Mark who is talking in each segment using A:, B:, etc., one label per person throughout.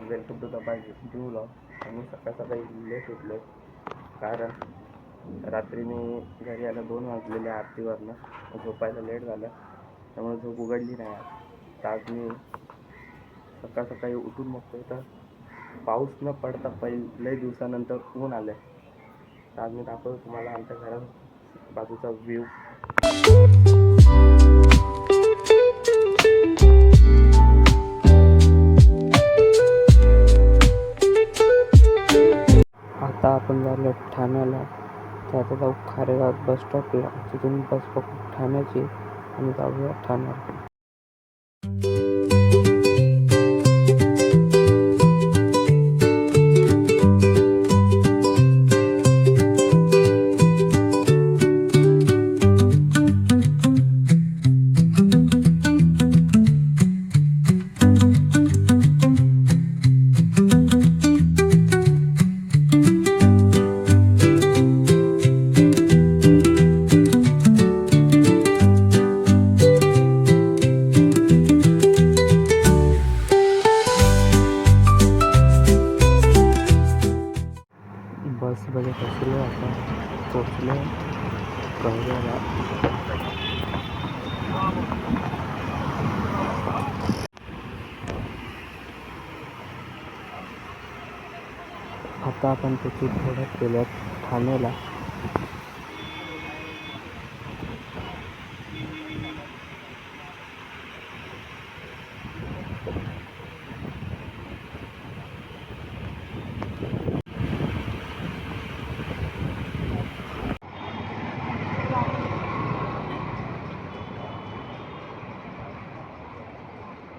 A: Guys welcome to the by new vlog. आम्ही सकाळी late उठलो कारण रात्री मी घरी आला 2 वाजलेले आरतीवरनं, झोपायला लेट झालं त्यामुळे झोप उघडली नाही आज. आज मी सकाळी उठून बघतोय तर पाऊस न पडता लई दिवसानंतर ऊन आलं आहे. तर आज मी दाखवतो तुम्हाला आमच्या घरात बाजूचा व्ह्यू. आता आपण झालो ठाण्याला, तर आता जाऊ खारेगाव बस स्टॉपला. तिथून बस पकडू ठाण्याची आणि जाऊया ठाण्याला. बस बघत असलो आता पोचलो गंगेला. आता आपण त्याची धडक केल्या ठाण्याला.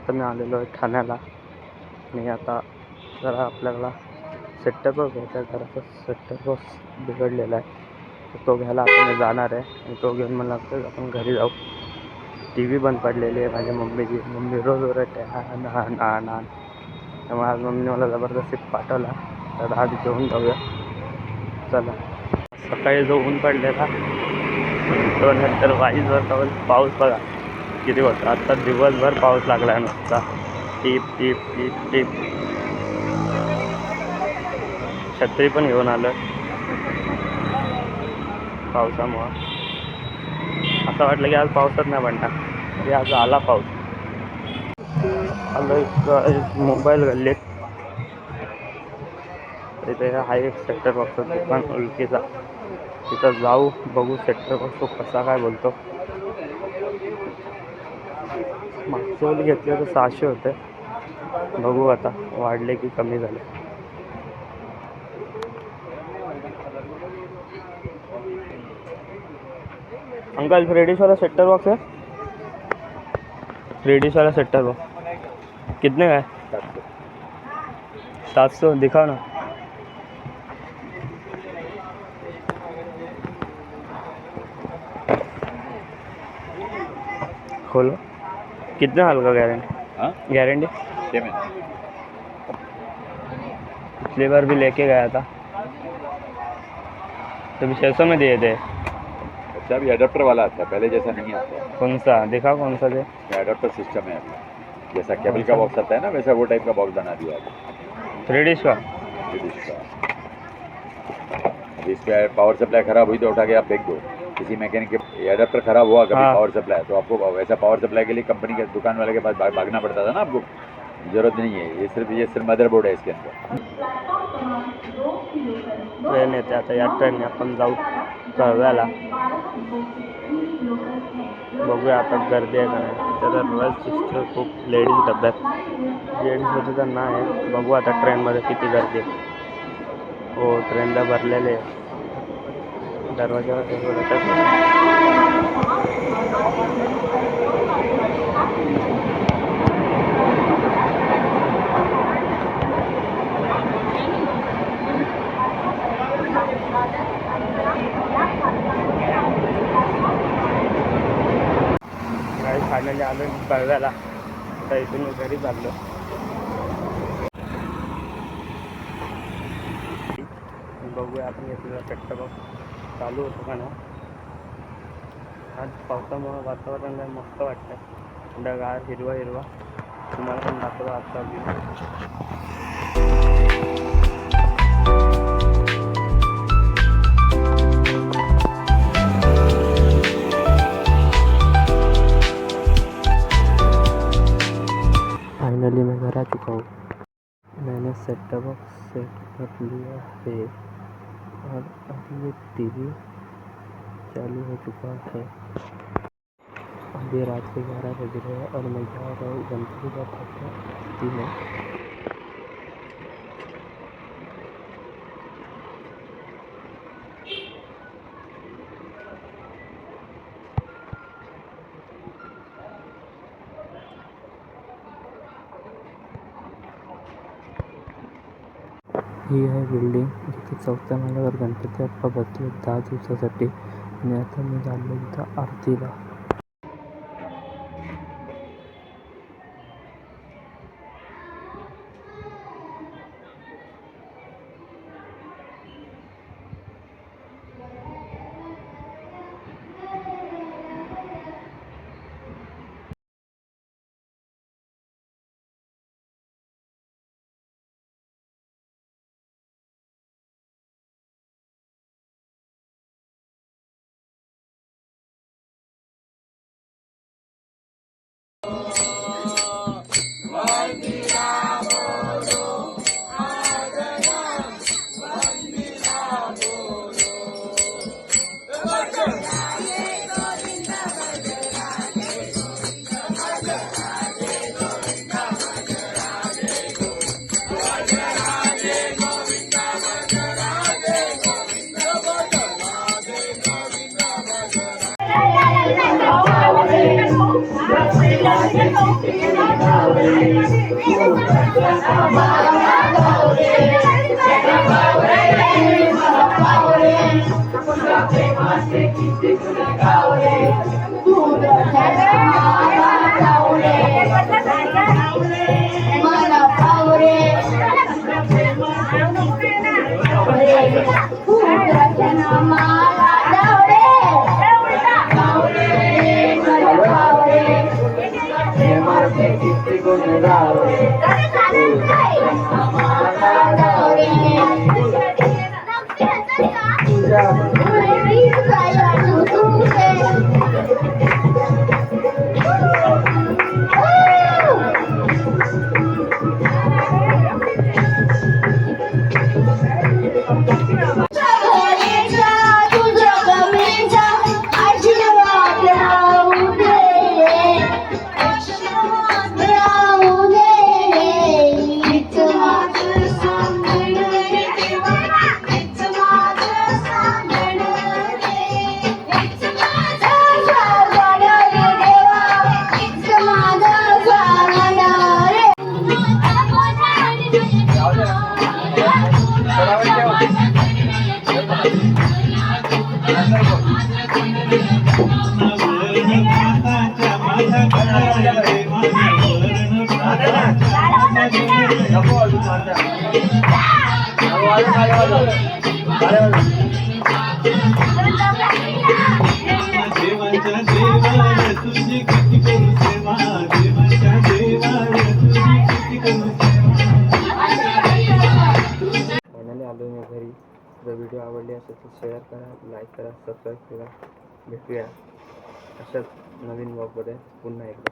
A: तर मी आलेलो आहे ठाण्याला आणि आता जरा आपल्याला सेटअप बॉक्स घ्यायचा आहे. घराचा सेटअप बॉक्स बिघडलेला आहे, तर तो घ्यायला आपण जाणार आहे. आणि तो घेऊन मला लागतं आपण घरी जाऊ. टी व्ही बंद पडलेली आहे माझ्या मम्मी रोज ओरडते ना. त्यामुळे आज मम्मीने मला जबरदस्ती पाठवला, तर आज घेऊन जाऊया. चला. सकाळी जो ऊन पडलेला तो नंतर वाईजवर पाऊस बघा किती होता. आता दिवसभर पाऊस लागला आहे नुसता टीप टीप टीप टीप. छत्री पण घेऊन आलं पावसामुळं. असं वाटलं की आज पावसात नाही पडणार, तरी आज आला पाऊस. आलं एक मोबाईल गल्लीत. इथे हा एक सेक्टर बॉक्सचं दुकान ओळखीचा, तिथं जाऊ बघू सेक्टर बॉक्स तो कसा काय बोलतो. मागच्या वेळी घेतले तर 600 होते, बघू आता वाढले की कमी झाले. अंकल फ्री डिश वाला सेक्टर बॉक्स है? फ्री डिश वाला सेक्टर बॉक्स कितने का है? 700 दिखाओ ना. खोलो. कितने साल का गारंटी? हाँ गारंटी 6 महीने. पिछली बार भी लेके गया था तो 600 में दिए थे.
B: अच्छा, अभी एडाप्टर वाला आता है, पहले जैसा नहीं आता.
A: कौन सा दिखा, कौन सा दे?
B: एडाप्टर सिस्टम है अपना, जैसा केबल का बॉक्स आता है ना, वैसा वो टाइप का बॉक्स बना दिया है.
A: 3 डिश का.
B: अभी इस पर पावर सप्लाई खराब हुई तो उठा के आप फेंक दो. किसी मैकेनिक के एडाप्टर खराब हुआ कभी पावर सप्लाई, तो आपको वैसा पावर सप्लाई के लिए कंपनी के दुकान वाले के पास भागना पड़ता था ना. आपको जरूरत नहीं है, ये सिर्फ मदरबोर्ड है इसके अंदर.
A: ट्रेन येते आता, या ट्रेनने आपण जाऊ कळव्याला. बघूया आता गर्दी आहे का नाही. त्याचा रस दिसतो खूप लेडीज डब्यात. लेडीजमध्ये तर नाही, बघू आता ट्रेनमध्ये किती गर्दी आहे. हो ट्रेनला भरलेले दरवाजावर फायनली आलो कळव्याला. आता इथून घरी चाललो. बघूया आपण घेतलेला सेक्टर बॉक्स चालू होतो का ना. आज पावसामुळं वातावरण मस्त वाटतं, थंडगार हिरवा हिरवा. तुम्हाला पण दाखवतो आजचा व्ह्यू. हो। मैंने सेटअप बॉक्स सेट कर लिया है और अब ये टीवी चालू हो चुका है। अभी रात के 11 बज रहे हैं और मैं जा रहा हूँ गणपति बाबा की आरती में। ही आहे बिल्डिंग जिथे 4थ्या माळ्यावर गणपती बाप्पा बसले 10 दिवसासाठी आणि आता मी चाललो इथं आरतीला। फायनली आलो मी घरी। जर व्हिडिओ आवडली असेल तर शेअर करा, लाईक करा, सबस्क्राईब करा। भेटूया अशाच नवीन ब्लॉगमध्ये पुन्हा एकदा।